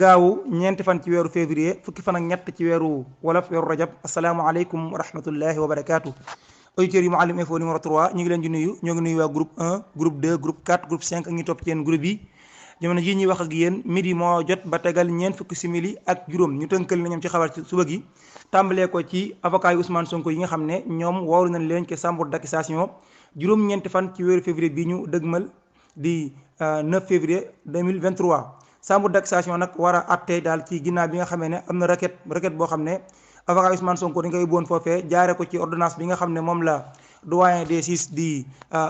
gaawu ñeenti fan ci weeru février fukki fan ak ñett ci weeru wolof weeru rajab asalaamaaleykum wa rahmatullahi wa barakaatu. auditeurs yu Mouhalim Info numéro 3 ñu ngi leen di nuyu ñoo ngi nuyu waa groupe 1 groupe 2 groupe 4 groupe 5 ak ñi topp ci yéen groupe yi jamono jii ñuy wax ak yéen midi moo jot ba tegal ñeent fukki simili ak juróom ñu tënkal na ñoom ci xabaar ci suba gi tàmbalee ko ci avocat yu Ousmane Sonko yi nga xam ne ñoom wooru nañ leen ci chambre d'accusation juróom-ñeenti fan ci weeru février bi ñu dëgmal di 9 février 2023 chambre d'accusation nag war a àtte daal ci ginnaaw bi nga xamee ne am na requête boo xam ne avocat Ousmane Sonko dañ koy yóbbuwoon foofee jaare ko ci ordonnance bi nga xam ne moom la doyen des juges di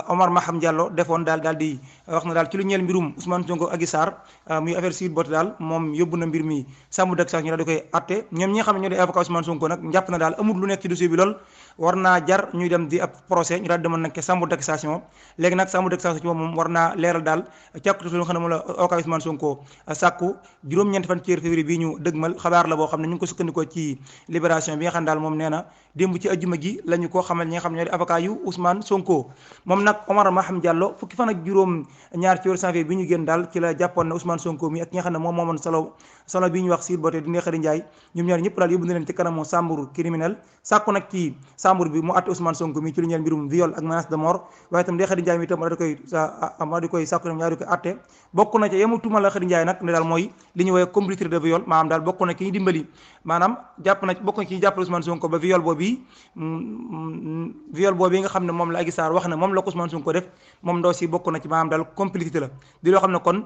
Omar Maham Diallo defoon daal di wax na daal ci lu ñeel mbirum Ousmane Sonko Adji Sarr muy affaire Sweet Beauté daal moom yóbbu na mbir mi chambre d'accusation ñu daal di koy àtte ñoom ñi nga xam ne ñoo di avocat Ousmane Sonko nag njàpp na daal amul lu nekk ci dossier bi lool war naa jar ñuy dem di ab procès ñu daal di demoon nag ke chambre d'accusation léegi nag chambre d'accusation ci moom war naa leeral daal càkkute lu nga xam ne moom la avocat Ousmane Sonko sàkku juróom-ñeenti fan ci février bii ñu dëgmal xabaar la boo xam ne ñu ngi ko sukkandikoo ci libération bi nga xam ne daal moom nee na démb ci ajjuma gi la ñu ko xamal ñi nga xam ne ñoo di avocat yu Ousmane Sonko moom nag Omar Maham Diallo fukki fan ak juróom ñaar ci weeru janvier bi ñu génn daal ci la jàppoon ne Ousmane Sonko mi ak ñi nga xam ne moom moomoon solo bi ñu wax Sweet Beauté di Ndeye Khady Ndiaye ñoom ñaar ñëpp daal yóbbu na leen ci kanamu chambre criminelle sàkku nag ci chambre bi mu àtte Ousmane Sonko mi ci lu ñeel mbirum viol ak menace de mort waaye itam Ndeye Khady Ndiaye mi itam di koy sàkku ñoom ñaar di koy àtte bokk na ca yemu tuumal la Khady Ndiaye nag ne daal mooy li ñu woowee complicité de viol maanaam daal bokk na ki ñu dimbali maanaam bokk na ki ñu jàppale Ousmane Sonko ba viol boobu nga xam ne moom la Adji Sarr wax ne moom la ko Ousmane Sonko def moom ndaw si bokk na ci maanaam daal complicité la di loo xam ne kon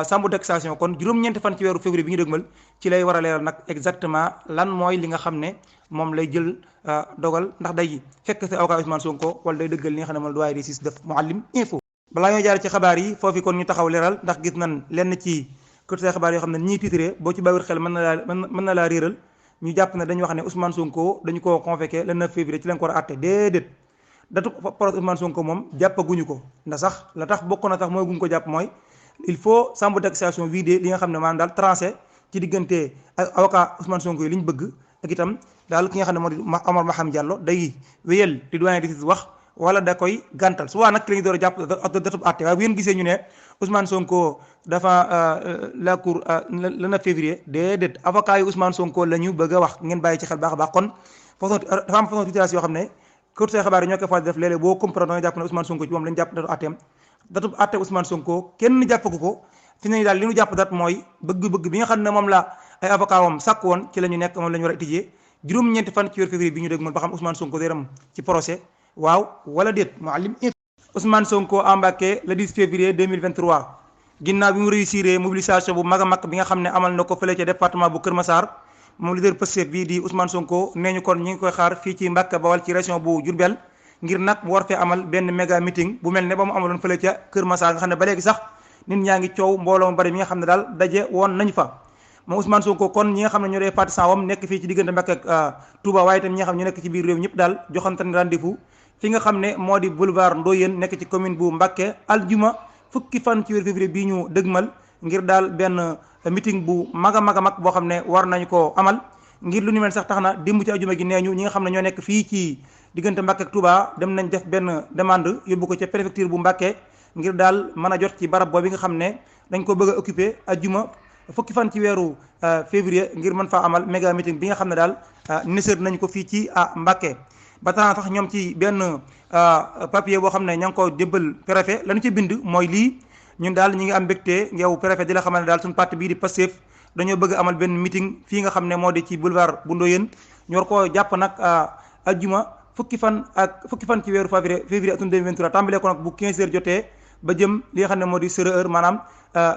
chambre d'accusation kon juróom-ñeenti fan ci weeru février bi ñu dëgmal ci lay war a leeral nag exactement lan mooy li nga xam ne moom lay jël dogal ndax day fekk si avocat Ousmane Sonko wala day dëggal li nga xam ne moom la doyen des juges def Mouhalim Info. balaa ñoo jaar ci xabaar yi foofu kon ñu taxaw leeral ndax gis nañ lenn ci côté xabaar yoo xam ne ñiy titré boo ci bàyyiwul xel mën na laa réeral ñu jàpp ne dañu wax ne Ousmane Sonko dañu koo convoqué le 9 février ci lañ ko war a àtte déedéet datu procès Ousmane Sonko moom jàppaguñu ko ndax sax la tax bokk na tax mooy guñ ko jàpp mooy il faut chambre d'accusation vidé li nga xam ne maanaam daal tranché ci diggante ak avocat Ousmane Sonko yi li ñu bëgg ak itam daal ki nga xam ne moo di Omar Maham Diallo day wéyal di doyen di wax wala da koy gàntal su waa nag ki la ñu door a jàpp datub àtte waaye bu ngeen gisee ñu ne Ousmane Sonko dafa la cour le 9 février déedéet avocat yi Ousmane Sonko la ñu bëgg a wax ngeen bàyyi ci xel baax a baax kon dafa am façon situation yoo xam ne kër say xabaar yi ñoo koy faral di def léeg-léeg boo comprendre nga jàpp ne Ousmane Sonko ci moom lañu jàpp datu àtteem datub àtte Ousmane Sonko kenn jàppagu ko fi ne daal li ñu jàpp dat mooy bëgg-bëgg bi nga xam ne moom la ay avocat wam sàkk woon ci la ñu nekk moom la ñu war a étudier juróom-ñeenti fan ci weeru février bi ñu dégg moom ba xam Ousmane Sonko déram ci procès waaw wala déet Mouhalim Info. Ousmane Sonko embarqué le 10 février 2023 ginnaaw bi mu réussir mobilisation bu mag a mag bi nga xam ne amal na ko fële ca département bu Kër Massar moom leader Pastef bii di Ousmane Sonko nee ñu kon ñi ngi koy xaar fii ci Mbàkke Bawal ci région bu Diourbel ngir nag mu war fee amal benn méga meeting bu mel ne ba mu amaloon fële ca Kër Massar nga xam ne ba léegi sax nit ñaa ngi coow mbooloo mu bari mi nga xam ne daal daje woon nañ fa moom Ousmane Sonko kon ñi nga xam ne ñoo dee partisan wam nekk fii ci diggante Mbàkke ak Touba waaye itam ñi nga xam ne ñu nekk ci biir réew ñëpp daal joxante ne rendez-vous fi nga xam ne moo di boulevard Ndoyeen nekk ci commune bu Mbàkke aljuma fukki fan ci weeru février bii ñu dëgmal ngir daal benn meeting bu mag a mag a mag boo xam ne war nañu ko amal ngir lu ni mel sax tax na démb ci aljuma gi nee ñu ñi nga xam ne ñoo nekk fii ci diggante Mbàkke ak Touba dem nañ def benn demande yóbbu ko ca préfecture bu Mbàkke ngir daal mën a jot ci barab boobu nga xam ne dañ ko bëgg a occupé aljuma fukki fan ci weeru février ngir mën faa amal méga meeting bi nga xam ne daal nisër nañ ko fii ci Mbàkke ba tax sax ñoom ci benn papier boo xam ne ña ngi ko jébbal préfet lañu ci bind mooy lii ñun daal ñi ngi am mbégte yow préfet di la xamal ne daal suñu parti bii di Pastef dañoo bëgg amal benn meeting fii nga xam ne moo di ci boulevard bu Ndoyeen ñu war koo jàpp nag aljuma fukki fan ci weeru février atum 2023 tàmbalee ko nag bu 15 heures jotee ba jëm li nga xam ne moo di 0 heure maanaam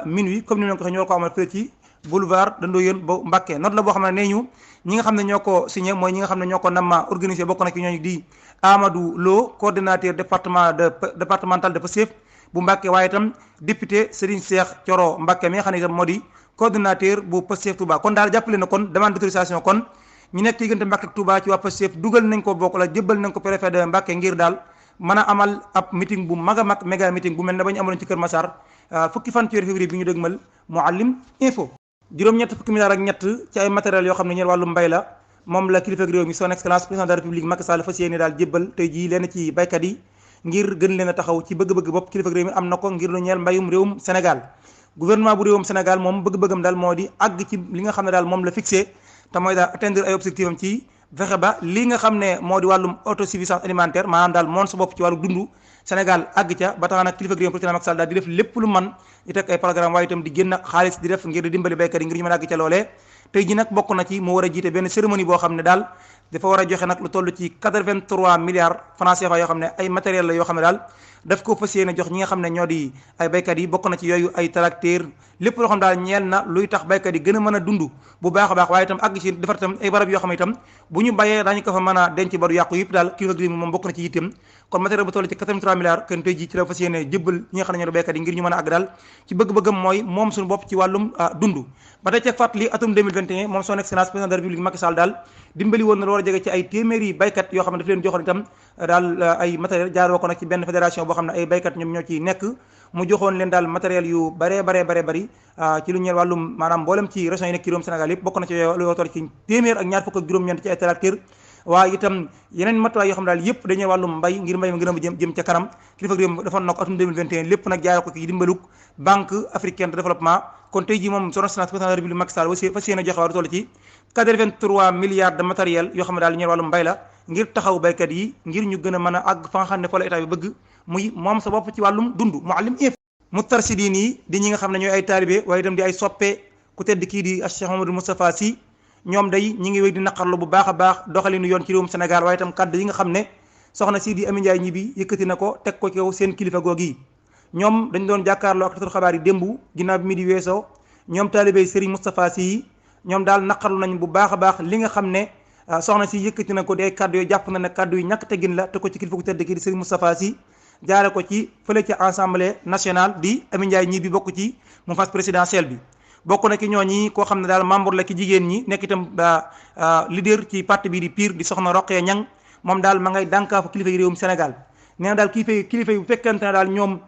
minuit comme ni leen ko waxee ñoo ko amal fële ci boulevard de Ndoyeen ba Mbàkke note la boo xam ne nee ñu ñi nga xam ne ñoo ko signé mooy ñi nga xam ne ñoo ko namma organisé bokk na ci ñooñu di Amadou Lo coordinateur départemental de Pastef bu Mbàkke waaye itam député Serigne Cheikh Thioro Mbàkke mi nga xam ne itam moo di coordinateur bu Pastef Touba kon daal jàppale na kon demande d'autorisation kon ñu nekk ci diggante Mbàkke ak Touba ci waa Pastef dugal nañ ko bokk la jébbal nañ ko préfet de Mbàkke ngir daal mën a amal ab meeting bu mag a mag méga meeting bu mel ne ba ñu amaloon ci Kër Massar fukki fan ci weeru février bi ñu dëgmal Mouhalim Info. juróom-ñett fukki milliards ak ñett ci ay matériels yoo xam ne ñeen wàllu mbay la moom la kilifa réew mi son excellence président de la république Macky Sall fas yéene daal jébbal tey jii leen ci baykat yi ngir gën leen a taxaw ci bëgg-bëgg bopp kilifa réew mi am na ko ngir lu ñeel mbayum réewum Sénégal gouvernement bu réewum Sénégal moom bëgg-bëggam daal moo di àgg ci li nga xam ne daal moom la fixé te mooy daal atteindre ay objectif am ci fexe ba li nga xam ne moo di wàllum autosuffisance alimentaire maanaam daal moom sa bopp ci wàllu dundu Sénégal àgg ca ba tax nag kilifa réew président Macky Sall daal di def lépp lu man di teg ay programme waaye itam di génn xaalis di def ngir di dimbali béykat yi ngir ñu mën a àgg ca loolee tey ji nag bokk na ci mu war a jiite benn cérémonie boo xam ne daal dafa war a joxe nag lu toll ci 83 milliards francs CFA yoo xam ne ay matériel la yoo xam ne daal daf ko fas yéene jox ñi nga xam ne ñoo di ay béykat yi bokk na ci yooyu ay tracteur lépp loo xam daal ñeel na luy tax béykat yi gën a mën a dund bu baax a baax waaye itam àgg ci defar itam ay barab yoo xam ne itam bu ñu bayee daañu ko fa mën a denc ba du yàqu yëpp daal kilifa gi moom bokk na ci yitteem kon matériel bu toll ci 83 milliards kenn tey ji ci la fas yéene jëbbal ñi nga xam ne ñoo di béykat yi ngir ñu mën a àgg daal ci bëgg-bëggam mooy moom suñu bopp ci wàllum dund ba tey ceeg fàttali atum 2021 moom son excellence président de la république Macky Sall daal dimbali woon na lu war a jege ci ay téeméeri baykat yoo xam ne daf leen joxoon itam daal ay matériel jaaroo ko nag ci benn fédération boo xam ne ay baykat ñoom ñoo ci nekk mu joxoon leen daal matériel yu bare bari ci lu ñeel wàllum maanaam mboolem ci régions yi nekk ci réewum Sénégal yëpp bokk na ci lu toll ci téeméer ak ñaar fukk ak juróom-ñeent ci ay tracteur waaye itam yeneen matuwaay yoo xam ne daal yëpp dañuy wàllum mbay ngir mbay ma gën a jëm ca kanam kilifa réew defoon na ko atum 2021 lépp nag jaaroo ko ci dimbaluk banque africaine de développement kon tey jii moom son excellence président de la république Macky Sall fas yéene joxe lu toll ci 83 milliards de matériel yoo xam ne daal ñeel wàllum mbay la ngir taxaw baykat yi ngir ñu gën a mën a àgg fa nga xam ne fa la état bi bëgg muy moom sa bopp ci wàllum dund Mouhalim Moustarchidine yi di ñi nga xam ne ñooy ay taalibe waaye itam di ay soppe ku tedd kii di Cheikh Mamadou Moustapha Sy ñoom day ñi ngi wéy di naqarlu bu baax a baax doxalinu yoon ci réewum Sénégal waaye itam kàddu yi nga xam ne soxna si di Amy Ndiaye Gniby yëkkati na ko teg ko ci kaw seen kilifa googi ñoom dañ doon jàkkaarloo ak tasul xabaar yi démb ginnaaw bi mi di weesoo ñoom taalibe Serigne Moustapha Sy yi ñoom daal naqarlu nañ bu baax a baax li nga xam ne soxna si yëkkati na ko di ay kàddu yoo jàpp na ne kàddu yu ñàkk teggin la te ko ci kilifa ku tedd kii di Serigne Moustapha Sy jaare ko ci fële ca assemblée nationale di Amy Ndiaye Gniby bokk ci mouvance présidentielle bi bokk na ki ñooñi koo xam ne daal membre la ki jigéen ñi nekk itam leader ci parti bi di PUR di soxna Roqee Ñang moom daal ma ngay dànkaafu kilifa yi réewum Sénégal nee na daal kilifa yi bu fekkente ne daal ñoom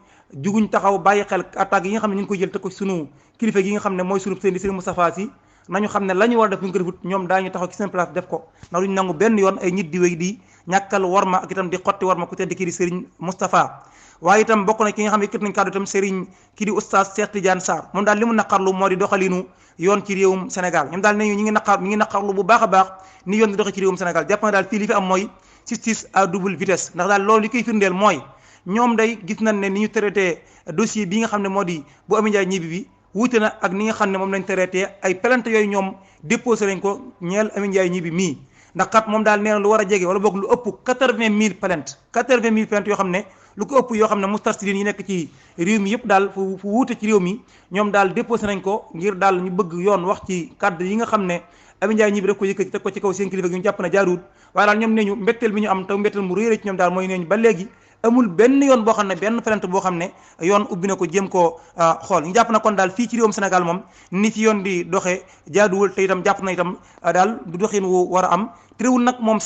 juguñ taxaw bàyyi xel attaques yi nga xam ne ñu ngi koy jël te ko sunu kilifa gi nga xam ne mooy sunu seen di Serigne Moustapha Sy nañu xam ne la ñu war a def bu ñu ko defut ñoom daañu taxaw ci seen place def ko ndax duñ nangu benn yoon ay nit di wéy di ñàkkal warma ak itam di xotti warma ku tedd kii di Serigne Moustapha waaye itam bokk na ki nga xam ne yëkkat nañ kàddu itam Serigne kii di oustaz Cheikh Tidiane Sarr moom daal li mu naqarlu moo di doxalinu yoon ci réewum Sénégal ñoom daal ne ñu ngi naqarlu bu baax a baax ni yoon di doxe ci réewum Sénégal jàpp na daal fii li fi am mooy justice à double vitesse ndax daal loolu li koy firndeel mooy ñoom day gis nañ ne ni ñu traité dossier bi nga xam ne moo di bu Amy Ndiaye Gniby bi wuute na ak ni nga xam ne moom lañ traité ay plainte yooyu ñoom déposé nañ ko ñeel Amy Ndiaye Gniby mii ndax kat moom daal nee na lu war a jege wala boog lu ëpp 80 000 plainte yoo xam ne lu ko ëpp yoo xam ne Moustarchidine yi nekk ci réew mi yëpp daal fu wuute ci réew mi ñoom daal déposé nañ ko ngir daal ñu bëgg yoon wax ci kàddu yi nga xam ne Amy Ndiaye Gniby daf ko yëkkati teg ko ci kaw seen kilifa gi ñu jàpp na jaaruwut waaye daal ñoom nee ñu mbetteel bi ñu am taw mbetteel mu réere ci ñoom daal mooy nee ñu ba léegi amul benn yoon boo xam ne benn plainte boo xam ne yoon ubbi na ko jéem koo xool ñu jàpp na kon daal fii ci réewum Sénégal moom ni ci yoon di doxee jaaduwul te itam jàpp na itam daal du doxin wu war a am téréwul nag moom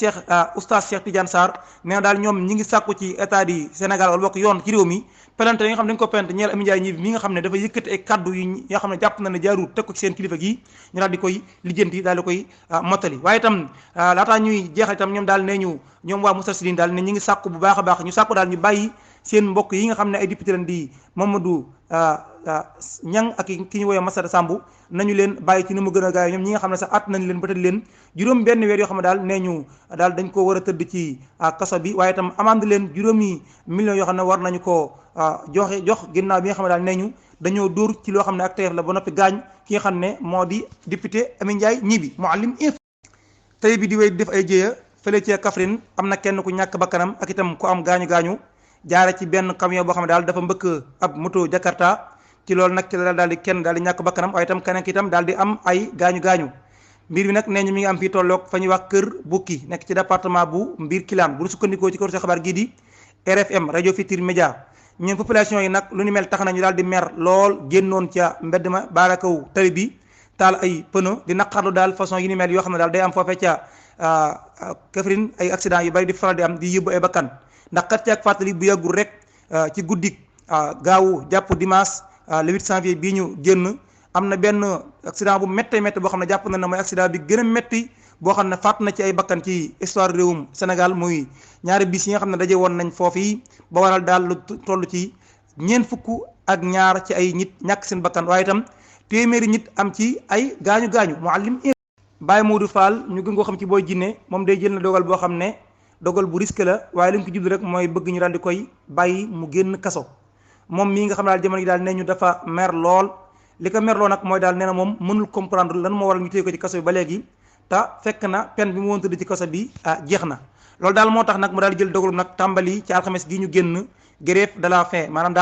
oustaz Cheikh Tidiane Sarr nee na daal ñoom ñi ngi sàkku ci état di Sénégal wala bokk yoon ci réew mi plainte yi nga xam ne dañ ko plainte ñeel Amy Ndiaye Gniby mi nga xam ne dafa yëkkati ay kaddu yi yoo xam ne jàpp na ne jaarut teg ko ci seen kilifa gi ñu daal di koy lijjanti daal di koy mottali waaye itam laataa ñuy jeexal itam ñoom daal nee ñu ñoom waa Moustarchidine daal ne ñi ngi sàkku bu baax a baax ñu sàkku daal ñu bàyyi seen mbokk yi nga xam ne ay député lañ di Mamadou Niang ak ki ñu woowee Massata Samb nañu leen bàyyi ci ni mu gën a gaaw ñoom ñi nga xam ne sax at nañ leen ba tëdd leen juróom benn weer yoo xam ne daal nee ñu daal dañ ko war a tëdd ci kaso bi waaye itam amande leen juróomi millions yoo xam ne war nañu ko jox ginnaaw bi nga xam ne daal nee ñu dañoo dóor ci loo xam ne ak teef la ba noppi gaañ ki nga xam ne moo di député Amy Ndiaye Gniby Mouhalim info tey bi di wéy def ay jéeya fële ci Kaffrine am na kenn ku ñàkk bakkanam ak itam ku am gaañu-gaañu jaare ci benn camion boo xam ne daal dafa mbëkk ab moto Jakarta ci loolu nag ci la daal di kenn daal di ñàkk bakkanam waaye itam keneen ki itam daal di am ay gaañu-gaañu mbir bi nag nee ñu mi ngi am fii tolloog fa ñuy wax Kër Bukki nekk ci département bu Mbir Kilaan bu ñu sukkandikoo ci kër sa xabaar gii di RFM rajo Futurs Médias ñun population yi nag lu ni mel tax nañu daal di mer lool génnoon ca mbedd ma baarakaw tali bi taal ay pneu di naqarlu daal façon yi ni mel yoo xam ne daal day am foofee ca Kaffrine ay accident yu bari di faral di am di yóbbu ay bakkan ndax kat ci ak fàttali bu yàggul rek ci guddik gaawu jàpp dimanche le 8 janvier bii ñu génn am na benn accident bu méttee métti boo xam ne jàpp na ne mooy accident bi gën a métti boo xam ne faat na ci ay bakkan ci histoire réewum Sénégal muy ñaari bis yi nga xam ne daje woon nañ foofu yi ba waral daal lu toll ci ñeent fukk ak ñaar ci ay nit ñàkk seen bakkan waaye itam téeméeri nit am ci ay gaañu Mouhalim Baye Modou Fall ñu gën koo xam ci Boy Djiné moom day jël na dogal boo xam ne dogal bu risque la waaye li mu ko jublu rek mooy bëgg ñu daal di koy bàyyi mu génn kaso moom mii nga xam daal jamono ji daal nee ñu dafa mer lool li ko merloo nag mooy daal nee na moom mënul comprendre lan moo waral ñu téye ko ci kaso bi ba léegi te fekk na peine bi mu woon tëdd ci kaso bi jeex na loolu daal moo tax nag mu daal di jël dogalum nag tàmbali ci alxames gi ñu génn grève de la faim maanaam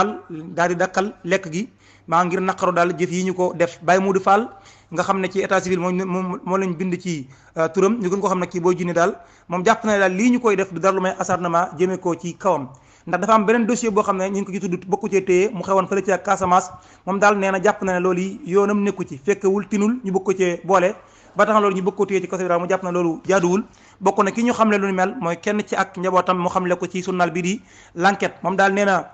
daal di dakkal lekk gi maa ngir naqaru daal jëf yi ñu ko def Baye Modou Fall nga xam ne ci état civil moo lañ bind ci turam ñu gën ko xam ne kii Boy Djiné daal moom jàpp na ne daal lii ñu koy def du dara lu may acharnement jëmee ko ci kawam ndax dafa am beneen dossier boo xam ne ñu ngi ko ci tudd bokku cee téye mu xewoon fële ci Casamance moom daal nee na jàpp na ne loolu yi yoonam nekku ci fekkewul tinul ñu bëgg ko cee boole ba tax loolu ñu bëgg ko téye ci kaso bi daal mu jàpp na loolu jaaduwul bokk na ki ñu xamle lu ni mel mooy kenn ci ak njabootam mu xamle ko ci journal bi di l'enquête moom daal nee na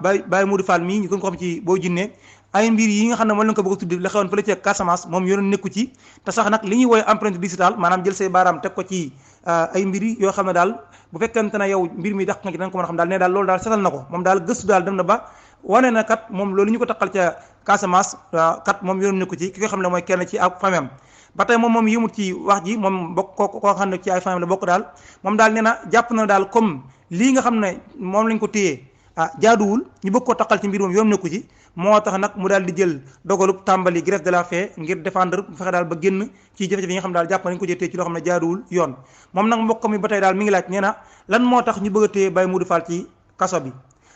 Baye Modou Fall mii ñu gën ko xam ci Boy Djiné ay mbir yi nga xam ne moom lañ ko bëgg a tudd la xewoon fële ci Casamance moom yoonam nekku ci te sax nag li ñuy woowee empreinte digitale maanaam jël say baaraam teg ko ci ay mbir yoo xam ne daal bu fekkente ne yow mbir mi dàq nga ci dañ ko mën a xam daal ne daal loolu daal setal na ko moom daal gëstu daal dem na ba wane na kat moom loolu ñu ko taqal ca Casamance kat moom yoonam nekku ci ki nga xam ne mooy kenn ci ak famem ba tey moom yëmut ci wax ji moom bokk koo xam ne ci ay famem la bokk daal moom daal nee na jàpp na daal comme lii nga xam ne moom lañ ko téyee jaaduwul ñu bëgg koo taqal ci mbir moom yoonam nekku ci moo tax nag mu daal di jël dogalub tàmbali grève de la faim ngir défendre bu fexe daal ba génn ci jafe-jafe yi nga xam ne daal jàpp nañ ko jël téye ci loo xam ne jaaduwul yoon moom nag mbokk mi ba tey daal mi ngi laaj nee na lan moo tax ñu bëgg a téye Baye Modou Fall ci kaso bi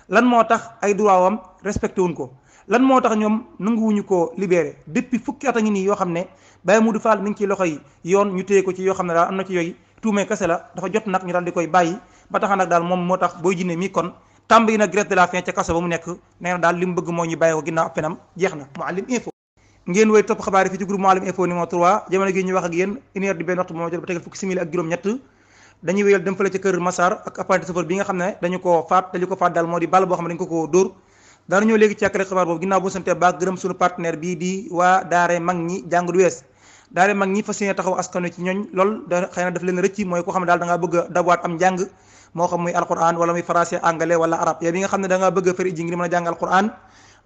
lan moo tax ay droit wam respecté wuñ ko lan moo tax ñoom nanguwuñu ko libéré depuis fukki at a ngi nii yoo xam ne Baye Modou Fall mi ngi ci loxoy yoon ñu téye ko ci yoo xam ne daal am na ci yooyu tuumee kese la dafa jot nag ñu daal di koy bàyyi ba tax nag daal moom moo tax Boy Djiné mi kon tàmbali na grève de la faim ca kaso ba mu nekk nee na daal li mu bëgg moo ñu bàyyi ko ginnaaw penam jeex na Mouhalim Info ngeen woy topp xabaar yi fii ci groupe Mouhalim Info numéro 3 jamono gi ñu wax ak yéen une heure di benn waxtu moo jot ba tegal fukki simili ak juróom-ñett dañuy wéyal dem fële ca kër Massar ak apprenti chauffeur bi nga xam ne dañu ko faat daal moo di ball boo xam ne dañu ko dóor daana ñëw léegi ci ak rek xabaar boobu ginnaaw bu sante baax gërëm suñu partenaire bii di waa daare mag ñi jàng du wees daare mag ñi fas yéene taxaw askan wi ci ñooñ lool da xëy na daf leen rëcc mooy koo xam ne daal da ngaa bëgg a dabuwaat am njàng moo xam muy alquran wala muy français anglais wala arabe yow bi nga xam ne da ngaa bëgg a fari ji ngir mën a jàng alquran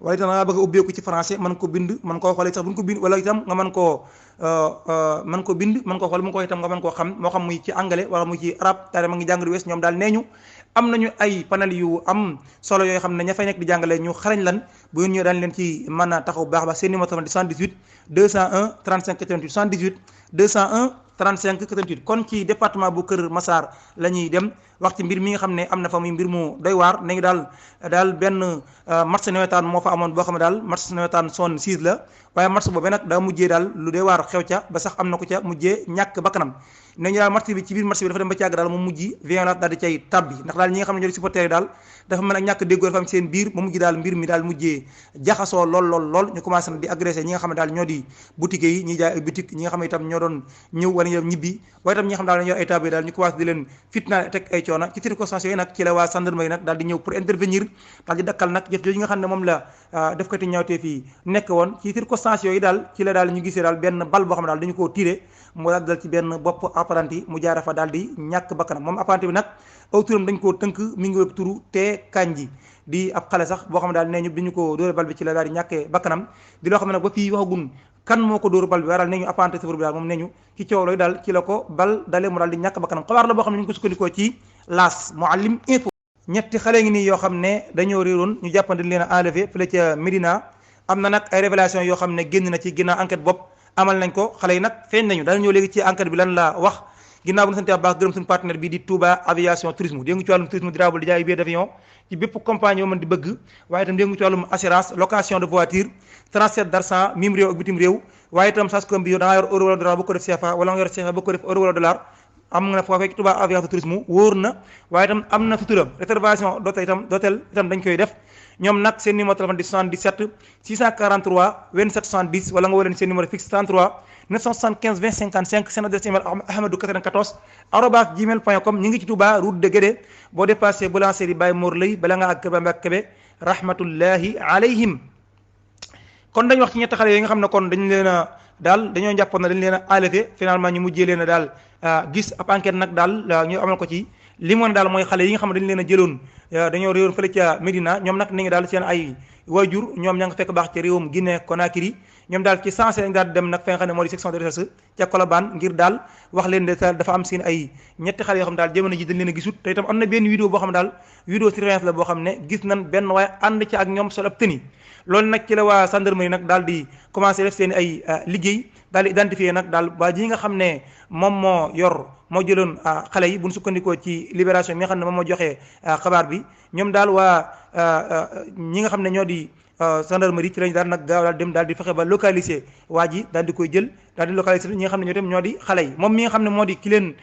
wala itam da ngaa bëgg a ubbeeku ci français mën ko bind mën koo xoolee sax bu ñu ko bind wala itam nga mën koo bind mën koo xool mu ko itam nga mën koo xam moo xam muy ci anglais wala muy ci arabe daare ma ngi jàng du wees ñoom daal nee ñu am nañu ay panel yu am solo yoo xam ne ña fay nekk di jàngale ñu xarañ lan bu ngeen ñëw daan leen ci mën a taxaw bu baax ba seen numéro téléphone di 78 201 35 88 78 201 35 88 kon ci département bu Kër Massar la ñuy dem wax ci mbir mi nga xam ne am na fa muy mbir mu doy waar nañu daal benn match nawetaan moo fa amoon boo xam ne daal match nawetaan zone 6 la waaye match boobu nag daa mujjee daal lu doy waar xew ca ba sax am na ko ca mujjee ñàkk bakkanam nañu daal match bi ci biir match bi dafa dem ba ci àgg daal mu mujj violence daal di cay tabbi ndax daal ñi nga xam ne ñoo di supporter yi daal dafa mën ak ñàkk déggoo dafa am seen biir mu mujj daal mbir mi daal mujjee jaxasoo lool ñu commencé na di agressé ñi nga xam ne daal ñoo di boutique yi ñi jaay ay boutique ñi nga xam ne itam ñoo doon ñëw wala ñu ñibbi waaye itam ñi nga xam daal ñoo ay taab yi daal ñu commencé di leen fitna teg ay coono ci circonstances yooyu nag ci la waa gendarmerie nag daal di ñëw pour intervenir daal di dakkal nag jëf jooju nga xam ne moom la def kati ñaawtee fii nekk woon ci circonstances yooyu daal ci la daal ñu gisee daal benn bal boo xam ne daal dañu koo tiré mu daal dal ci benn bopp apprenti mu jaara fa daal di ñàkk bakkanam moom apprenti bi nag aw turam dañ koo tënk mi ngi wépp turu te kanji di ab xale sax boo xam ne daal nee ñu bi ñu ko dóore bal bi ci la daal di ñàkkee bakkanam di loo xam ne nag ba fii waxagun kan moo ko dóoru bal bi waaye daal nee ñu apprenti chauffeur bi daal moom nee ñu ci coow looyu daal ci la ko bal dalee mu daal di ñàkk bakkanam xabaar la boo xam ne ñu ngi ko sukkandikoo ci laas Mouhalim Info ñetti xale ngi nii yoo xam ne dañoo réeroon ñu jàppante leen a enlevé fële ca Médina am na nag ay révélation yoo xam ne génn na ci ginnaaw enquête bopp amal nañ ko xale yi nag feeñ nañu daal ñëw léegi ci enquête bi lan la wax ginnaaw bu ñu sante baax gërëm suñu partenaire bi di Touba aviation tourisme déngu ci wàllum tourisme durable di jaay billet d'avion ci bépp compagnie yoo mën di bëgg waaye itam déngu ci wàllum assurance location de voiture transfert d'argent mim réew ak bitim réew waaye itam sascom bi yow da ngaa yor euro wala dollar bu ko def CFA wala nga yor CFA bu ko def euro wala dollar am nga foofee Touba aviation tourisme wóor na waaye itam am na sutura réservation d'hôtel itam dañ koy def ñoom nag seen numéro téléphone di 77 643 27 70 wala nga woo leen seen numéro fixe 33 975 20 55 seen adresse email ahmadou94@gmail.com ñu ngi ci Touba route de Guédé boo dépassé boulangerie Baye Mor Lay bala nga ak Kébé Mbak Kébé rahmatullahi alayhim kon dañu wax ci ñetti xale yi nga xam ne kon dañu leen a daal dañoo jàppoon na dañu leen a enlevé finalement ñu mujjee leen a daal gis ab enquête nag daal ñu amal ko ci li mu ne daal mooy xale yi nga xam ne dañu leen a jëloon dañoo réewoon fële ca Médina ñoom nag ni ngi daal seen ay waajur ñoom ña nga fekk baax ci réewum Guinée Conakry ñoom daal ci sensé lañ daal dem nag fa nga xam ne moo di section de recherche ca Colobane ngir daal wax leen de dafa am seen ay ñetti xale yoo xam daal jamono ji dañ leen a gisut te itam am na benn vidéo boo xam ne daal vidéo surveillance la boo xam ne gis nañ benn waaye ànd ci ak ñoom sol ab tëni loolu nag ci la waa gendarmerie nag daal di commencé def seen ay liggéey daal di identifier nag daal waa ji nga xam ne moom moo jëloon xale yi bu ñu sukkandikoo ci libération mi nga xam ne moom moo joxee xabaar bi ñoom daal waa ñi nga xam ne ñoo di gendarmerie ci lañ daal nag gaaw daal dem daal di fexe ba localiser waa ji daal di koy jël daal di localiser ñi nga xam ne ñoo tam ñoo di xale yi moom mi nga xam ne moo di ki leen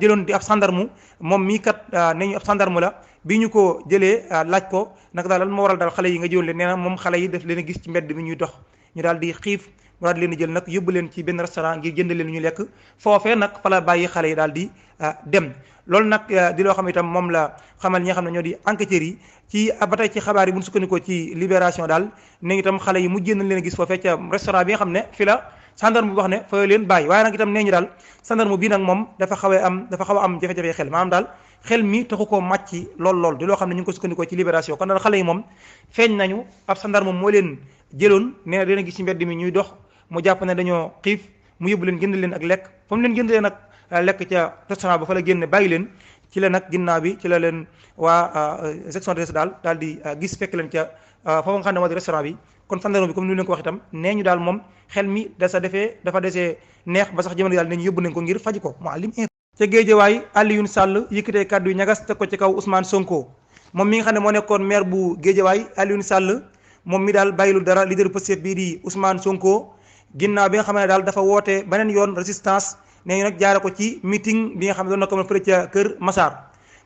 jëloon di ab gendarme moom mii kat ne ñu ab gendarme la bi ñu ko jëlee laaj ko nag daal lan moo waral daal xale yi nga jëloon leen nee na moom xale yi daf leen a gis ci mbedd mi ñuy dox ñu daal di xiif mu daal di leen jël nag yóbbu leen ci benn restaurant ngir jënd leen ñu lekk foofee nag fa la bàyyi xale yi daal di dem loolu nag di loo xam itam moom la xamal ñi nga xam ne ñoo di enquêteurs yi ci ba tey ci xabaar yi bu ñu sukkandikoo ci libération daal ne itam xale yi mujjee nañ leen gis foofee ca restaurant bi nga xam ne fi la gendarme bi wax ne fa leen bàyyi waaye nag itam nee ñu daal gendarme bi nag moom dafa xaw a am jafe-jafe xel maanaam daal xel mi taxu koo màcc lool di loo xam ne ñu ngi ko sukkandikoo ci libération kon daal xale yi moom feeñ nañu ab gendarme moo leen jëloon nee na dina gis ci mbedd mi ñuy dox mu jàpp ne dañoo xiif mu yóbbu leen jënd leen ak lekk fa mu leen jëndalee nag lekk ca restaurant ba fa la génne bàyyi leen ci la nag ginnaaw bi ci la leen waa section de daal di gis fekk leen ca foofu nga xam ne moo di restaurant bi kon gendarme bi comme ni leen ko wax itam nee ñu daal moom xel mi dafa desee neex ba sax jamono daal nañu yóbbu nañ ko ngir faji ko Mouhalim Info ca Géejawaay Alioune Sall yëkkatee kàddu yu ñagas teg ko ci kaw Ousmane Sonko moom mi nga xam ne moo nekkoon maire bu Géejawaay Alioune Sall moom mi daal bàyyilul dara leader Pastef bii di Ousmane Sonko ginnaaw bi nga xam ne daal dafa woote beneen yoon résistance nee ñu nag jaare ko ci meeting bi nga xam ne doon na ko mën fële ca Kër Massar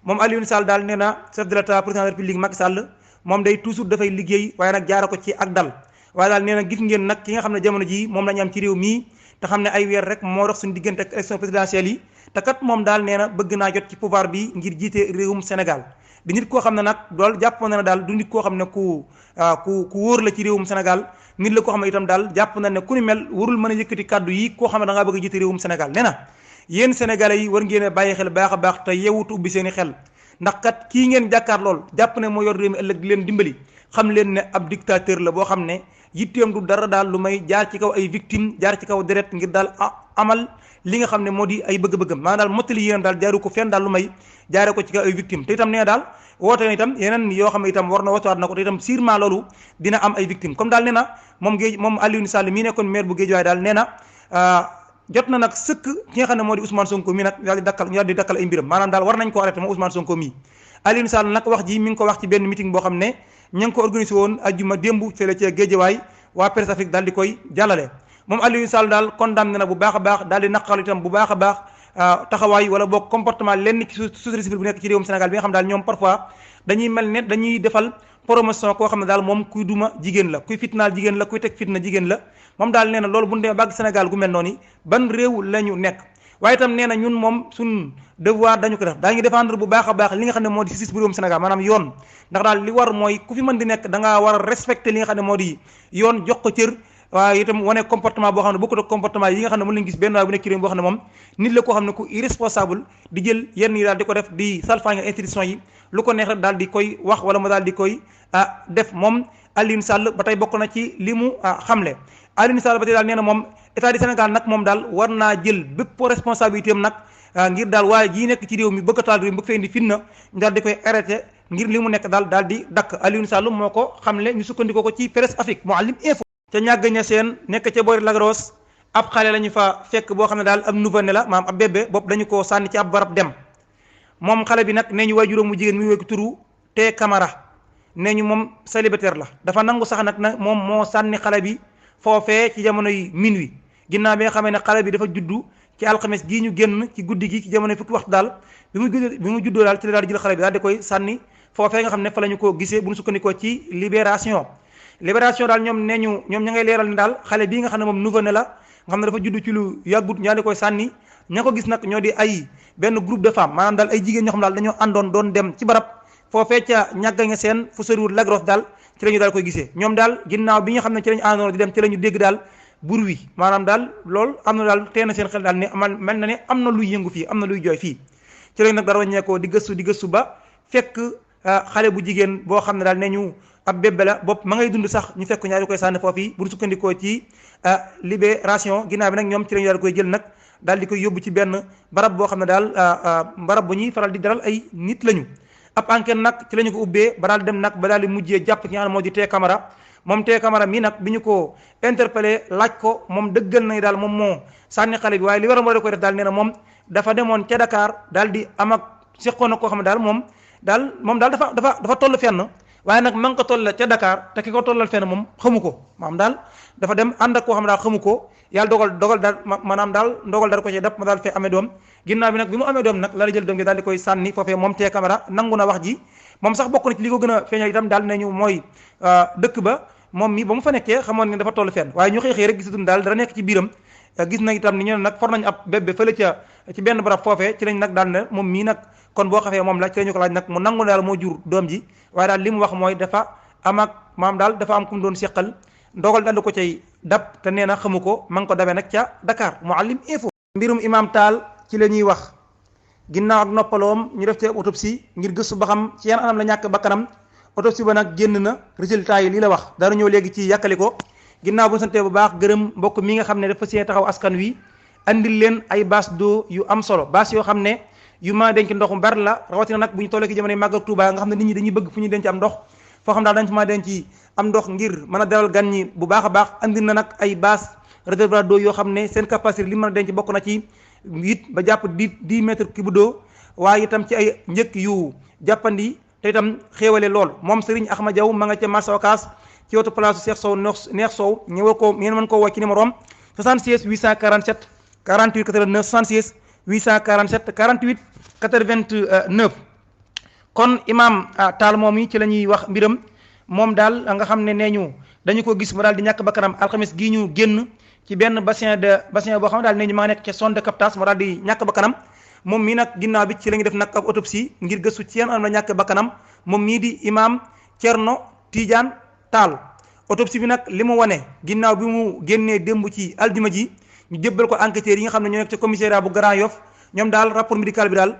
moom Alioune Sall daal nee na chef de l'État président de la République Macky Sall moom day toujours dafay liggéey waaye nag jaare ko ci ak dal waaye daal nee na gis ngeen nag ki nga xam ne jamono ji moom la ñu am ci réew mii te xam ne ay weer rek moo dox suñu diggante ak élection présidentielle yi te kat moom daal nee na bëgg naa jot ci pouvoir bi ngir jiite réewum Sénégal di nit koo xam ne nag loolu jàppoon na ne daal du nit koo xam ne ku wóor la ci réewum Sénégal nit la koo xam ne itam daal jàpp na ne ku ni mel warul mën a yëkkati kàddu yi koo xam ne da ngaa bëgg a jiite réewum Sénégal nee na yéen sénégalais yi war ngeen a bàyyi xel baax a baax te yeewut ubbi seen i xel ndax kat kii ngeen jàkkaar lool jàpp ne moo yor réew mi ëllëg di leen dimbali xam leen ne ab dictateur la boo xam ne yitteem du dara daal lu may jaar ci kaw ay victime jaar ci kaw deret ngir daal amal li nga xam ne moo di ay bëgg-bëggam maanaam daal mottali yéen daal jaaru ko fenn daal lu may jaare ko ci kaw ay victime te itam nee daal woote na itam yeneen yoo xam ne itam war na wootewaat na ko te itam sûrement loolu dina am ay victime comme daal nee na moom Alioune Sall mii nekkoon maire bu Guédiawaye daal nee na jot na nag sëkk ki nga xam ne moo di Ousmane Sonko mii nag daal di dakkal ay mbiram maanaam daal war nañ ko arrêté moom Ousmane Sonko mii Alioune Sall nag wax ji mi ngi ko wax ci benn meeting boo xam ne ña ngi ko organisé woon ajjuma démb fële ca Guédiawaye waa Presse Afrique daal di koy jàllale moom Alioune Sall daal condamné na bu baax a baax daal di naqaru itam bu baax a baax taxawaay wala boog comportement lenn ci société civile bu nekk ci réewum Sénégal bi nga xam daal ñoom parfois dañuy mel ne dañuy defal promotion koo xam ne daal moom kuy duma jigéen la kuy fitnaal jigéen la kuy teg fitna jigéen la moom daal nee na loolu bu ñu demee bàgg Sénégal gu mel noonu ban réew la ñu nekk waaye itam nee na ñun moom suñ devoir dañu ko def daañu défendre bu baax a baax li nga xam ne moo di justice bu réewum Sénégal maanaam yoon ndax daal li war mooy ku fi mën di nekk da ngaa war a respecter li nga xam ne moo di yoon jox ko cër waaye itam wane comportement boo xam ne bokkut ak comportement yi nga xam ne mën nañu gis benn waay bu nekk ci réew boo xam ne moom nit la koo xam ne ku irresponsable di jël yenn yi daal di ko def di salfaañe institution yi lu ko neex rek daal di koy wax wala mu daal di koy def moom Alioune Sall ba tey bokk na ci li mu xamle Alioune Sall ba tey daal nee na moom état du Sénégal nag moom daal war naa jël bépp responsabilité am nag ngir daal waaye jii nekk ci réew mi bëgg a taal réew mi bëgg fay indi fitna ñu daal di koy arrêté ngir li mu nekk daal di dakk Alioune Sall moo ko xamle ñu sukkandikoo ko ci Presse Afrique Mouhalim Info ca ñàgg ña seen nekk ca boori Lagros ab xale la ñu fa fekk boo xam ne daal ab nouveau-né la maam ab bébé bopp dañu ko sànni ci ab barab dem moom xale bi nag nee ñu waajuram mu jigéen mi wekk turu te Camara nee ñu moom célibataire la dafa nangu sax nag moom moo sànni xale bi foofee ci jamono yi minuit ginnaaw bi nga xamee ne xale bi dafa juddu ci alxames gii ñu génn ci guddi gi ci jamono fukki waxtu daal bi mu juddoo daal ci la daal di jël xale bi daal di koy sànni foofee nga xam ne fa la ñu ko gisee bu ñu sukkandikoo ci libération daal ñoom nee ñu ñoom ña ngay leeral ni daal xale bii nga xam ne moom nouveau-né la nga xam ne dafa judd ci lu yàggut ñaa di koy sànni ña ko gis nag ñoo di ay benn groupe de femmes maanaam daal ay jigéen ñoo xam daal dañoo àndoon doon dem ci barab foofee ca ñàgga nga seen fu soriwul Lagros daal ci la ñu daal koy gisee ñoom daal ginnaaw bi nga xam ne ci la ñu àndoon di dem ci la ñu dégg daal bruit maanaam daal loolu am na daal tee na seen xel daal ne mel na ne am na luy yëngu fii am na luy jooy fii ci lañ nag dara wàññeekoo di gëstu ba fekk xale bu jigéen boo xam ne daal ne ñu ab bébé la bopp ma ngay dund sax ñu fekk ñaari koy sànni foofu yi bu ñu sukkandikoo ci libération ginnaaw bi nag ñoom ci lañu daal koy jël nag daal di koy yóbbu ci benn barab boo xam ne daal barab bu ñuy faral di dalal ay nit lañu. ab enquête nag ci la ñu ko ubbee ba daal dem nag ba daal di mujjee jàpp ki nga xam ne moo di Té Camara moom Té Camara mii nag bi ñu ko interpellé laaj ko moom dëggal nañ daal moom moo sànni xale bi waaye li waroon moo da koy def daal nee na moom dafa demoon ca Dakar daal di am ak seqoon na koo xam ne daal moom daal dafa toll fenn waaye nag ma nga ko toll ca Dakar te ki ko tollal fenn moom xamu ko maanaam daal dafa dem ànd ak koo xam ne daal xamu ko yàlla dogal daal maanaam daal ndogal daal ko ci def ma daal fee amee doom ginnaaw bi nag bi mu amee doom nag la jël doom gi daal di koy sànni foofee moom Té Camara nangu na wax ji moom sax bokk na ci li ko gën a feeñal itam daal nañu mooy dëkk ba moom mi ba mu fa nekkee xamoon ne dafa toll fenn waaye ñu xëy rek gisatuñ daal dara nekk ci biiram gis na itam ni ñu ne nag for nañu ab bébé fële ci benn barab foofee ci lañ nag daal ne moom mii nag kon boo xafee moom la ci lañu ko laaj nag mu nangu daal moo jur doom ji waaye daal li mu wax mooy dafa am ak maam daal dafa am ku mu doon seqal ndogal daal ko cay dab te nee na xamu ko ma ngi ko dabee nag ca Dakar Mouhalim Info. mbirum Imam Tall ci la ñuy wax ginnaaw ak noppaloom ñu def ci autopsie ngir gëstu ba xam ci yan anam la ñàkk bakkanam autopsie ba nag génn na résultat yi lii la wax dara ñëw léegi ci yàkkali ko ginnaaw bu santee bu baax gërëm mbokk mi nga xam ne dafa see taxaw askan wi andil leen ay bâche d'eau yu am solo bâche yoo xam ne yu ma denc ndox mu bari la rawatina nag bu ñu tollee ci jamono màggal Tuuba nga xam ne nit ñi dañuy bëgg fu ñuy denc am ndox foo xam daal dañ fa ma denc am ndox ngir mën a dalal gan ñi bu baax a baax andil na nag ay bâche réservoir d'eau yoo xam ne seen capacité li mën a denc bokk na ci 8 ba jàpp 10 mètres cube d'eau waaye itam ci ay njëkk yu jàppandi te itam xéewale lool moom Serigne Ahmad Diaw ma nga ca marché Ocass ci wetu place Cheikh Sow neex Sow ñëwal ko ngeen mën koo woo ci numéro am 76 847 48 89 76 847 48 89 kon Imam Tall moom yi ci la ñuy wax mbiram moom daal nga xam ne nee ñu dañu ko gis mu daal di ñàkk bakkanam alxames gii ñu génn ci benn bassin boo xam ne daal nee ñu maa nekk ca zone de captage mu daal di ñàkk bakkanam moom mii nag ginnaaw bi ci la ñu def nag ab autopsie ngir gëstu ci yan anam la ñàkk bakkanam moom mii di Imam Thierno Tidiane Tall autopsie bi nag li mu wane ginnaaw bi mu génnee démb ci aljuma ji ñu jébbal ko enquêteurs yi nga xam ne ñoo nekk ci commissariat bu Grand Yoff ñoom daal rapport médical bi daal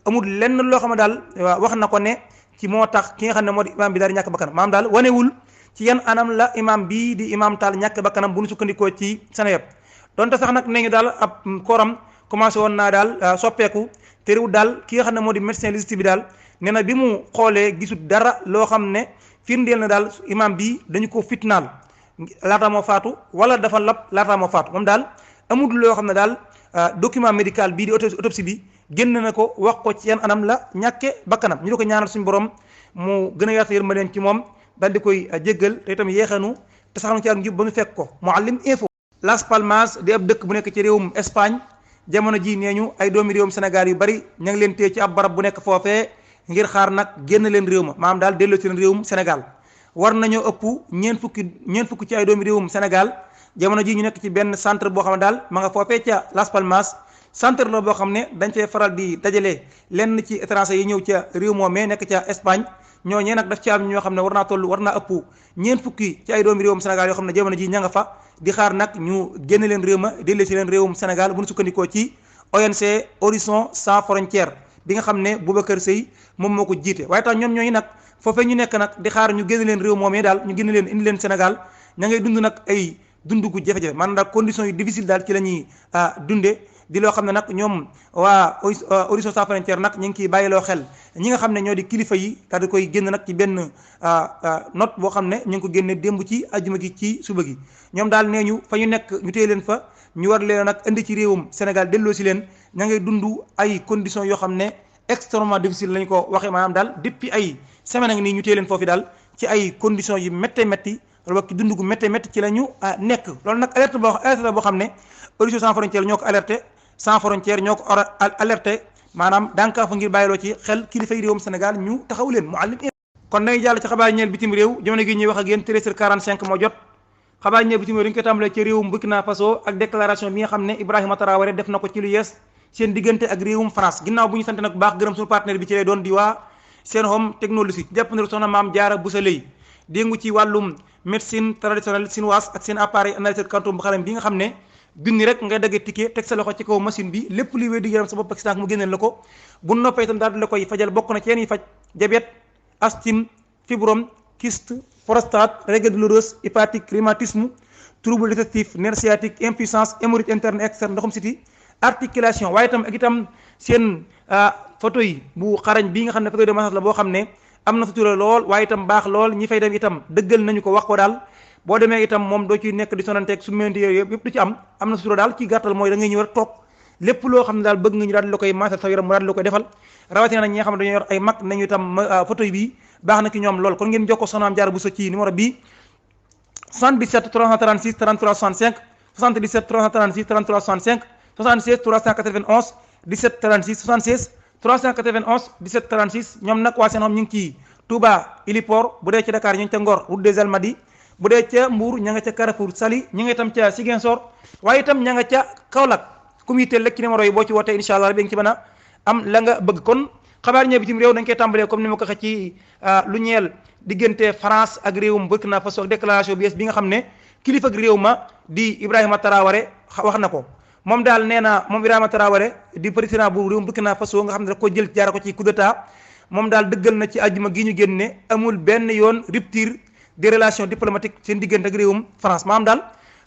amul lenn loo xam ne daal wax na ko ne ci moo tax ki nga xam ne moo di imam bi daal di ñàkk bakkanam maanaam daal wanewul ci yan anam la imam bii di Imam Tall ñàkk bakkanam bu ñu sukkandikoo ci Seneweb donte sax nag nee ñu daal ab kooram commencé woon naa daal soppeeku te réew daal ki nga xam ne moo di médecin légiste bi daal nee na bi mu xoolee gisul dara loo xam ne firndeel na daal imam bi dañu ko fitnaal laata moo faatu wala dafa lab laata moo faatu moom daal amul loo xam ne daal document médical bii di autopsie bi génn na ko wax ko ci yan anam la ñàkke bakkanam ñu di ko ñaanal suñu borom mu gën a yaatu yërmandeem ci moom daal di koy jéggal te itam yeexanu te sax na ci ak njub ba ñu fekk ko Mouhalim Info. Las Palmas di ab dëkk bu nekk ci réewum Espagne jamono ji nee ñu ay doomi réewum Sénégal yu bari ña ngi leen téye ci ab barab bu nekk foofee ngir xaar nag génn leen réew ma maanaam daal delloo ci leen réewum Sénégal war nañoo ëpp ñeent fukki ci ay doomi réewum Sénégal jamono ji ñu nekk ci benn centre boo xam ne daal ma nga foofee ca Las Palmas centre la boo xam ne dañ fee faral di dajale lenn ci étranger yi ñëw ca réew moomee nekk ca Espagne ñooñee nag daf ci am ñoo xam ne war naa ëpp ñeent fukki ci ay doomi réewum Sénégal yoo xam ne jamono ji ña nga fa di xaar nag ñu génn leen réew ma delloo ci leen réewum Sénégal bu ñu sukkandikoo ci ONG Horizon Sans Frontières bi nga xam ne Boubacar Seye moom moo ko jiite waaye tax ñoom ñooñu nag foofee ñu nekk nag di xaar ñu génn leen réew moomee daal ñu génn leen indi leen Sénégal ña ngay dund nag ay dund gu jafe-jafe maanaam daal conditions yu difficile daal ci la ñuy dunde di loo xam ne nag ñoom waa Horizon Sans Frontières nag ñu ngi ciy bàyyiloo xel ñi nga xam ne ñoo di kilifa yi daal di koy génn nag ci benn note boo xam ne ñu ngi ko génne démb ci ajjuma gi ci suba gi ñoom daal nee ñu fa ñu nekk ñu téye leen fa ñu war leen nag indi ci réewum Sénégal delloo si leen ña ngay dund ay conditions yoo xam ne extrêmement difficile lañ ko waxee maanaam daal depuis ay semaine ak nii ñu téye leen foofu daal ci ay conditions yu méttee métti wala ci dund gu méttee métti ci la ñu nekk loolu nag alerte la boo xam ne Horizon Sans Frontières ñoo ko alerté Sans Frontières ñoo ko alerté maanaam daanaka fa ngir bàyyiloo ci xel kilifa yi réewum Sénégal ñu taxaw leen Mouhalim. kon dañuy jàll ci xabaar ñeel bitim réew jamono gi ñuy wax ak yéen 13h45 moo jot xabaar ñeel bitim réew dañu koy tàmbalee ci réewum Burkina Faso ak déclaration bi nga xam ne Ibrahima Traoré def na ko ci lu yees seen diggante ak réewum France ginnaaw bu ñu sant nag bu baax gërëm suñu partenaire bi ci lay doon di waa Senhome Technologie jàpp na soxna Maam Jaara Boussa Leye déngu ci wàllum médecine traditionnelle chinoise ak seen appareil analyseur quantum bu xaram bi nga xam ne junni rek ngay dagge ticket teg sa loxo ci kaw machine bi lépp luy wéy di yaram sa bopp ak si tànk mu génneel la ko bu noppee itam daal di la koy fajal bokk na ci yéen yi faj diabète asthme fibrome kyste prostate règles douloureuses hépatique rhumatisme trouble digestif nerf sciatique impuissance hémorroïde interne externe ndoxum siti articulation waaye itam ak itam seen photo yi bu xarañ bii nga xam ne photo de massage la boo xam ne am na sutura lool waaye itam baax lool ñi fay dem itam dëggal nañu ko wax ko daal boo demee itam moom doo ci nekk di sonanteeg su menti yooyu yëpp du ci am na sutura daal ci gàttal mooy da ngay ñëw rek toog lépp loo xam ne daal bëgg nga ñu daal di la koy maasal sa yaram mu daal di la koy defal rawatina nag ñi nga xam ne dañoo yor ay mag nañu itam photo yi bii baax na ci ñoom lool kon ngeen jokkoo Soxna Mame Diarra Bousso ci numéro bii 77 336 33 65 77 336 33 65 76 391 17 36 76 391 17 36 ñoom nag waa seen xam ñu ngi ci Touba Ilipor bu dee ci Dakar ñu ngi ca Ngor route des Almadies bu dee ca Mbour ña nga ca Carrefour Saly ñi nga itam ca Ziguinchor waaye itam ña nga ca Kaolack ku mu yitteel lekk ci numéro yi boo ci wootee incha allah bi nga ci mën a am la nga bëgg kon xabaar ñëw bitim réew dañ koy tàmbalee comme ni ma ko waxee ci lu ñeel diggante France ak réewum Burkina Faso ak déclaration bi nga xam ne kilifa ak réew ma di Ibrahima Traoré wax na ko moom daal nee na moom Ibrahima Traoré di président bu réewum Burkina Faso nga xam ne da ko jël jaara ko ci coup d'état moom daal dëggal na ci àjjuma gi ñu génne amul benn yoon rupture des relations diplomatiques seen diggante ak réewum France maanaam daal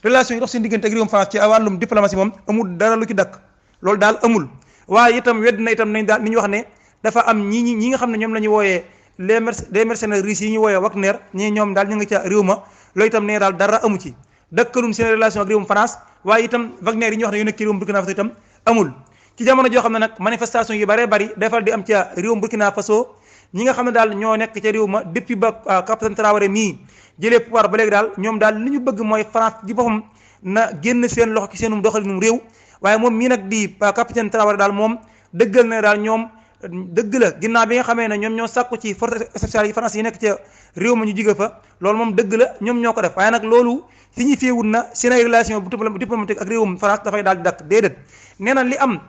relation yi dox seen diggante ak réewum France ci wàllum diplomatie moom amul dara lu ci dakk loolu daal amul waaye itam wedd na itam nañ daal ni ñu wax ne dafa am ñi nga xam ne ñoom la ñu wooyee les mercenaires russes yi ñu wooyee Wagner ñii ñoom daal ñu ngi ca réew ma loolu itam nee daal dara amu ci dakkalum seen relation ak réewum France waaye itam Wagner yi ñu wax ne yu nekk ci réewum Burkina Faso itam amul ci jamono joo xam ne nag manifestation yu bëree bëri defal di am ca réewum Burkina Faso ñi nga xam ne daal ñoo nekk ca réew ma depuis ba capitaine Traoré mii jëlee pouvoir ba léegi daal ñoom daal li ñu bëgg mooy France ji boppam na génn seen loxo ci seenum doxalinum réew waaye moom mii nag di capitaine Traoré daal moom dëggal na daal ñoom dëgg la ginnaaw bi nga xamee ne ñoom ñoo sàkku ci forces spéciales yi France yi nekk ca réew ma ñu jóge fa loolu moom dëgg la ñoom ñoo ko def waaye nag loolu signifié wul na seen ay relation diplomatique ak réewum France dafay daal di dakk déedéet nee na li am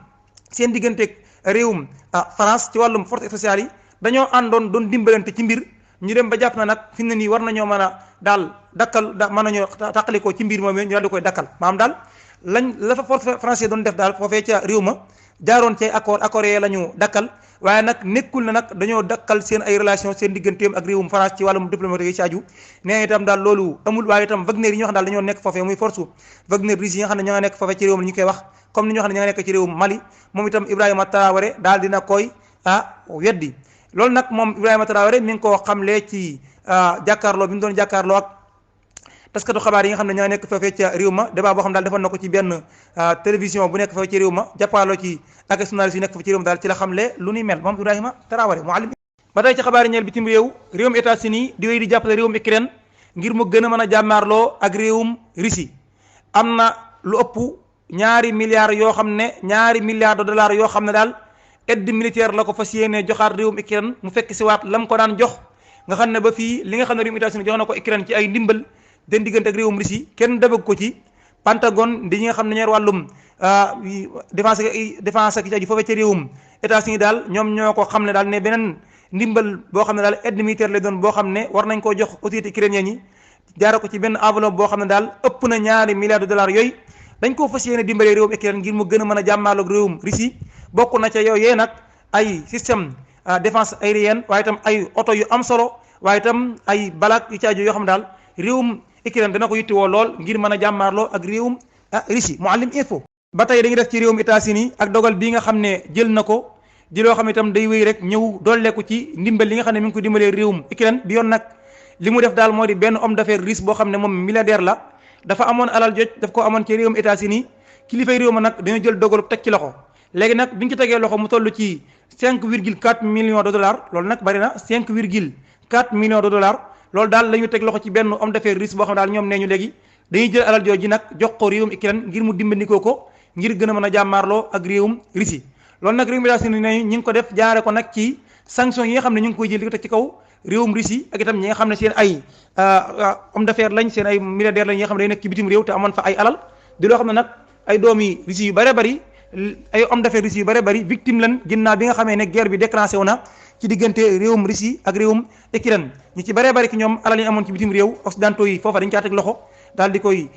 seen digganteeg réewum France ci wàllum forces spéciales yi dañoo àndoon doon dimbalante ci mbir ñu dem ba jàpp na nag fi mu ne nii war nañoo mën a daal dakkal mën nañoo tàqalikoo ci mbir moom ñu daal di koy dakkal maanaam daal la fa force français doon def daal foofee ca réew ma jaaroon ci accord yee la ñu dakkal waaye nag nekkul na nag dañoo dakkal seen ay relation seen digganteem ak réewum France ci wàllum diplomatique yi ci aju nee itam daal loolu amul waaye itam Wagner yi ñoo xam daal dañoo nekk foofee muy force Wagner russe yi nga xam ne ñoo nga nekk foofee ci réewum la ñu koy wax comme ni ñoo xam ne ñoo nga nekk ci réewum Mali moom itam Ibrahima Traoré daal dina koy weddi loolu nag moom Ibrahima Traoré mi ngi ko xamlee ci jàkkaarloo bi mu doon jàkkaarloo ak taskatu xabaar yi nga xam ne ñoo nekk foofee ca réew ma débat boo xam daal defoon na ko ci benn télévision bu nekk foofee ci réew ma jàppaaloo ci ak journaliste yi nekk foofee ci réew ma daal ci la xamle lu ni mel moom Ibrahima Traoré muallim ba tey ci xabaar yi ñeel bitim réewum États-Unis di wéy di jàppale réewum Ukraine ngir mu gën a mën a jàmmaarloo ak réewum Russie am na lu ëpp $2 milliards yoo xam ne $2 milliards yoo xam ne daal aide militaire la ko fas yéenee joxaat réewum Ukraine mu fekk si waat lam ko daan jox nga xam ne ba fii li nga xam ne réewum États-Unis jox na ko Ukraine ci ay ndimbal den diggante ak réewum Russie kenn dabag ko ci Pentagone di ñi nga xam ne ñeer wàllum défense ak ci aju foofee ci réewum États-Unis daal ñoom ñoo ko xam ne daal ne beneen ndimbal boo xam ne daal aide militaire lay doon boo xam ne war nañ koo jox autorité ukrainienne yi jaare ko ci benn enveloppe boo xam ne daal ëpp na $2 milliards yooyu dañ koo fas yéene dimbalee réewum Ukraine ngir mu gën a mën a jàmmaaloog réewum Russie bokk na ca yooyee nag ay système défense aérienne waaye itam ay oto yu am solo waaye itam ay balak yu ci aju yoo xam ne daal réewum Ukraine dana ko yittewoo lool ngir mën a jàmmaarloo ak réewum Russie Mouhalim Info ba tey dañuy def ci réewum États-Unis ak dogal bii nga xam ne jël na ko di loo xam ne itam day wéy rek ñëw dolleeku ci ndimbal li nga xam ne mi ngi ko dimbalee réewum Ukraine bi yoon nag li mu def daal moo di benn homme d'affaires russe boo xam ne moom milliardaire la dafa amoon alal joj daf ko amoon ci réewum États-Unis kilifay réew ma nag dañoo jël dogalu teg ci loxo léegi nag bi ñu ci tegee loxo mu toll ci $5,4 millions loolu nag bari na $5,4 millions loolu daal la ñu teg loxo ci benn homme d'affaires russe boo xam daal ñoom nee ñu léegi dañuy jël alal jooju nag jox ko réewum Ukraine ngir mu dimbandikoo ko ngir gën a mën a jàmmaarloo ak réewum Russie loolu nag réewum États-Unis ne ñi ngi ko def jaare ko nag ci sanction yi nga xam ne ñu ngi koy jël di ko teg ci kaw réewum Russie ak itam ñi nga xam ne seen ay homme d'affaires lañ seen ay milliardaires lañ yi nga xam ne day nekk ci bitim réew te amoon fa ay alal di loo xam ne nag ay doomi Russie yu bare bari ay homme d'affaires Russie yu bare bari victime lan ginnaaw bi nga xamee ne guerre bi déclenché wu na ci diggante réewum Russie ak réewum Ukraine ñi ci bare bari ki ñoom alal yi amoon ci bitim réew occidentaux yi foofa dañ caa teg loxo daal di koy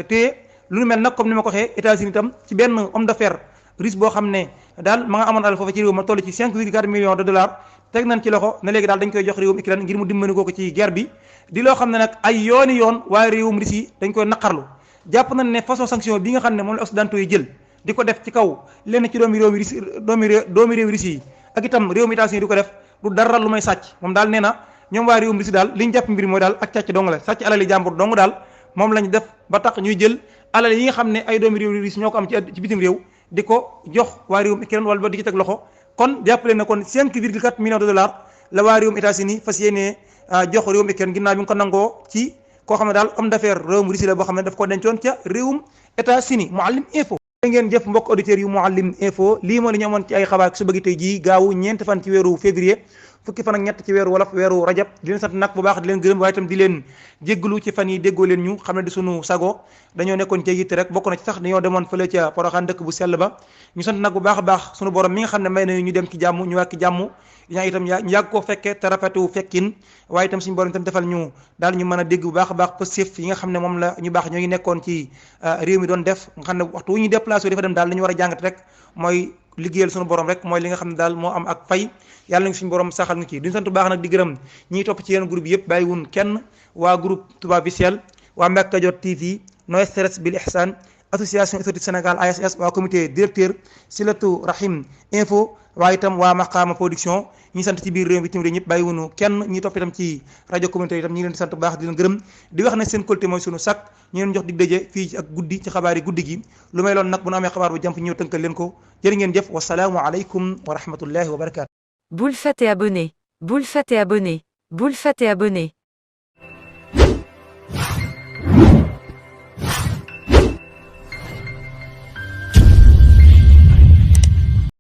téye lu nu mel nag comme ni ma ko waxee États-Unis itam ci benn homme d'affaires russe boo xam ne daal ma nga amoon alal foofu ci réew ma toll ci 5,4 millions de dollars teg nañ ci loxo ne léegi daal dañ koy jox réewum Ukraine ngir mu dimbali ko ci guerre bi di loo xam ne nag ay yooni yoon waaye réewum Russie dañ koy naqarlu jàpp nañ ne façon sanction bi nga xam ne moom la occidentaux yi jël di ko def ci kaw lenn ci doomi réew mi Russie doomi réew Russie yi ak itam réewum États-Unis di ko def du dara lu may sàcc moom daal nee na ñoom waa réewum Russie daal li ñu jàpp mbir mooy daal ak càcc dong la sàcc alali jàmbur dong daal moom lañ def ba tax ñuy jël alal yi nga xam ne ay doomi réew Russie ñoo ko am ci bitim réew di ko jox waa réewum Ukraine wala ba di ci teg loxo kon jàppale na kon 5,4 millions de dollars la waa réewum États-Unis fas yéenee jox réewum Ukraine ginnaaw bi nga ko nangoo ci koo xam ne daal homme d'affaires réewum Russie la boo xam ne daf ko dencoon ca réewum États-Unis Mouhalim Info. ngeen jëf mbokk auditeurs yu Mouhalim Info lii moo li ñu amoon ci ay xabaar su bëgg tey jii gaawu ñeent fan ci weeru février fukki fan ak ñett ci weeru wolof weeru rajab di leen sant nag bu baax di leen gërëm waaye itam di leen jéggalu ci fan yi déggoo leen ñu xam ne di sunu sago dañoo nekkoon ca yitte rek bokk na ci sax dañoo demoon fële ca Poroxaan dëkk bu sell ba ñu sant nag bu baax a baax sunu borom mi nga xam ne may nañu ñu dem ci jàmm ñu wàkki jàmm ñaa itam ñu yàgg koo fekke te rafetu fekkin waaye itam suñu borom itam defal ñu daal ñu mën a dégg bu baax a baax positif yi nga xam ne moom la ñu baax ñoo ngi nekkoon ci réew mi doon def nga xam ne waxtu wu ñuy déplacé dafa dem daal li ñu war a jàngat rek mooy liggéeyal suñu borom rek mooy li nga xam ne daal moo am ak fay yàlla nañu suñu borom saxal nga ci duñu sant bu baax nag di gërëm ñiy topp ci yeneen groupe yëpp bàyyiwun kenn waa groupe Touba Officiel waa Mbacke Kadior TV No Stress Bil Ihsan association islamique Sénégal ASS waa comité directeur Silatu Rahim Info waaye itam waa Maqama production ñi sant ci biir réew mi bitim réew ñëpp bàyyiwunu kenn ñi topp itam ci rajo communautaire itam ñi ngi leen di sant bu baax di leen gërëm di wax ne seen qualité mooy sunu sak ñu leen jox dig daje fii ak guddi ci xabaar yi guddi gi lu may loon nag bu nu amee xabaar bu jàmp ñëw tënkal leen ko jërë ngeen jëf wasalaamu aleykum wa rahmatullahi wa barakatu. Boule Fat et abonné. Boule Fat et abonné. Boule Fat et abonné.